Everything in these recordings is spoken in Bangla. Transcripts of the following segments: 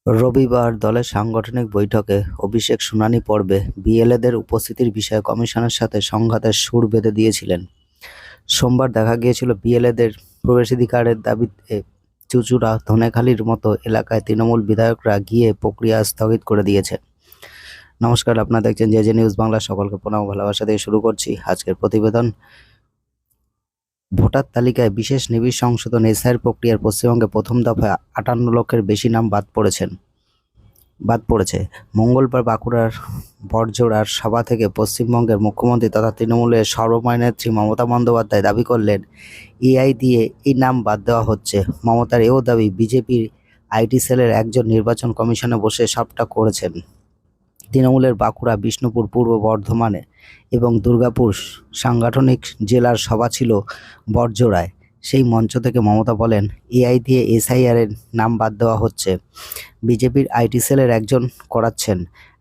রবিবার দলের সাংগঠনিক বৈঠকে অভিষেক শুনানি পর্বে বিএলএদের উপস্থিতির বিষয়ে কমিশনের সাথে সংঘাতের সুর বেঁধে দিয়েছিলেন। সোমবার দেখা গিয়েছিল বিএলএদের প্রবেশাধিকারের দাবিতে চুঁচুড়া, ধনেখালির মতো এলাকায় তৃণমূল বিধায়করা গিয়ে প্রক্রিয়া স্থগিত করে দিয়েছে। নমস্কার, আপনারা দেখছেন জেজে নিউজ বাংলা। সকলকে প্রণাম, ভালোবাসা দিয়ে শুরু করছি আজকের প্রতিবেদন। ভোটার তালিকায় বিশেষ নিবিড় সংশোধন এসআইআর প্রক্রিয়ার পশ্চিমবঙ্গে প্রথম দফায় 58 লক্ষের বেশি নাম বাদ পড়েছে। মঙ্গলবার বাঁকুড়ার বড়জোড়ার সভা থেকে পশ্চিমবঙ্গের মুখ্যমন্ত্রী তথা তৃণমূলের সর্বময় নেত্রী মমতা বন্দ্যোপাধ্যায় দাবি করলেন, এআই দিয়ে এই নাম বাদ দেওয়া হচ্ছে। মমতার এও দাবি, বিজেপির আইটি সেলের একজন নির্বাচন কমিশনে বসে সবটা করেছেন। তৃণমূলের বাঁকুড়া, বিষ্ণুপুর, পূর্ব বর্ধমানে এবং দুর্গাপুর সাংগঠনিক জেলার সভা ছিল বড়জোড়ায়। সেই মঞ্চ থেকে মমতা বলেন, এআই দিয়ে এসআইআরের নাম বাদ দেওয়া হচ্ছে। বিজেপির আইটি সেলের একজন করাচ্ছেন,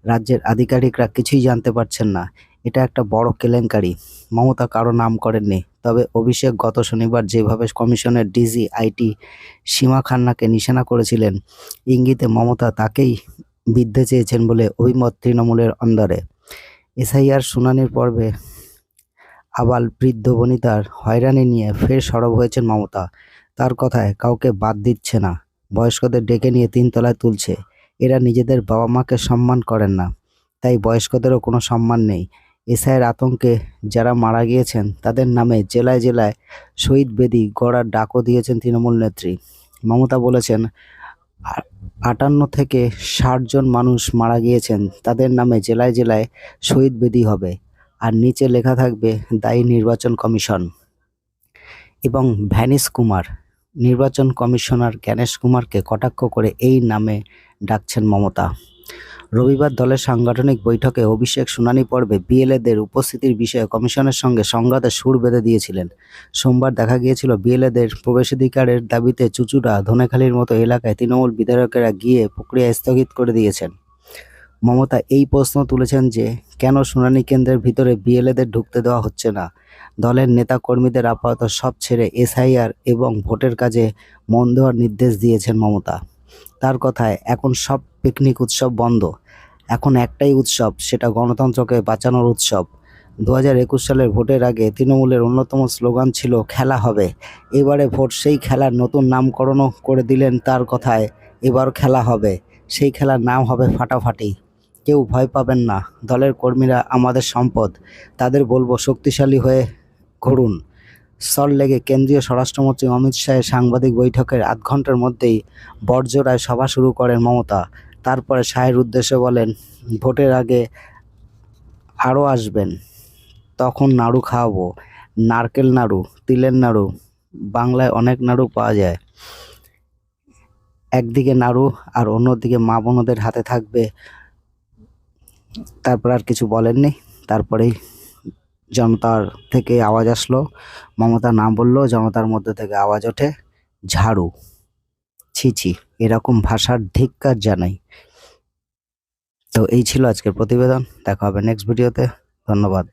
রাজ্যের আধিকারিকরা কিছুই জানতে পারছেন না। এটা একটা বড় কেলেঙ্কারি। মমতা কারো নাম করেননি, তবে অভিষেক গত শনিবার যেভাবে কমিশনের ডিজি আইটি সীমা খান্নাকে নিশানা করেছিলেন, ইঙ্গিতে মমতা তাকেই বিদ্ধে চেয়েছেন বলে অভিমত তৃণমূলের অন্দরে। এসআইআর শুনানির পর্বে আবাল বৃদ্ধ বনিতার হয়রানি নিয়ে ফের সরব হয়েছেন মমতা। তার কথায়, কাউকে বাদ দিচ্ছে না, বয়স্কদের ডেকে নিয়ে 3 তলায় তুলছে। এরা নিজেদের বাবা মাকে সম্মান করেন না, তাই বয়স্কদেরও কোনো সম্মান নেই। এসআইয়ের আতঙ্কে যারা মারা গিয়েছেন তাদের নামে জেলায় জেলায় শহীদ বেদি গড়ার ডাকও দিয়েছেন তৃণমূল নেত্রী। মমতা বলেছেন, 58 থেকে 60 জন মানুষ মারা গিয়েছেন, তাদের নামে জেলায় জেলায় শহীদ বেদি হবে, আর নিচে লেখা থাকবে দায়ী নির্বাচন কমিশন। এবং ভ্যানিশ কুমার, নির্বাচন কমিশনার জ্ঞানেশ কুমারকে কটাক্ষ করে এই নামে ডাকছেন মমতা। রবিবার দলের সাংগঠনিক বৈঠকে অভিষেক শুনানি পর্বে বিএলএদের উপস্থিতির বিষয়ে কমিশনের সঙ্গে সংঘাতের সুর বেঁধে দিয়েছিলেন। সোমবার দেখা গিয়েছিল বিএলএদের প্রবেশাধিকারের দাবিতে চুঁচুড়া, ধনেখালির মতো এলাকায় তৃণমূল বিধায়কেরা গিয়ে প্রক্রিয়া স্থগিত করে দিয়েছেন। মমতা এই প্রশ্ন তুলেছেন যে, কেন শুনানি কেন্দ্রের ভিতরে বিএলএদের ঢুকতে দেওয়া হচ্ছে না। দলের নেতা কর্মীদের আপাতত সব ছেড়ে এসআইআর এবং ভোটের কাজে মন দেওয়ার নির্দেশ দিয়েছেন মমতা। তার কথায়, এখন সব পিকনিক উৎসব বন্ধ। এখন একটাই উৎসব, সেটা গণতন্ত্রকে বাঁচানোর উৎসব। 2021 সালের ভোটের আগে তৃণমূলের অন্যতম স্লোগান ছিল খেলা হবে। এবারে ভোট সেই খেলার নতুন নামকরণও করে দিলেন। তার কথায়, এবার খেলা হবে, সেই খেলার নাম হবে ফাটাফাটি। কেউ ভয় পাবেন না, দলের কর্মীরা আমাদের সম্পদ। তাদের বলবো, শক্তিশালী হয়ে ঘুরুন। সল্টলেকে কেন্দ্রীয় স্বরাষ্ট্রমন্ত্রী অমিত শাহের সাংবাদিক বৈঠকের 8 ঘন্টার মধ্যেই বড়জোড়ায় সভা শুরু করেন মমতা। তারপরে শাহের উদ্দেশ্যে বলেন, ভোটের আগে আরও আসবেন, তখন নাড়ু খাওয়াবো। নারকেল নাড়ু, তিলের নাড়ু, বাংলায় অনেক নাড়ু পাওয়া যায়। একদিকে নাড়ু আর অন্যদিকে মা বোনদের হাতে থাকবে। তারপর আর কিছু বলেননি। তারপরেই জনতার থেকে আওয়াজ আসলো, মমতা না বললেও জনতার মধ্যে থেকে আওয়াজ ওঠে, ঝাড়ু। ছি, এরকম ভাষার ধিক্কার জানাই। তো এই ছিল আজকের প্রতিবেদন। দেখা হবে নেক্সট ভিডিওতে। ধন্যবাদ।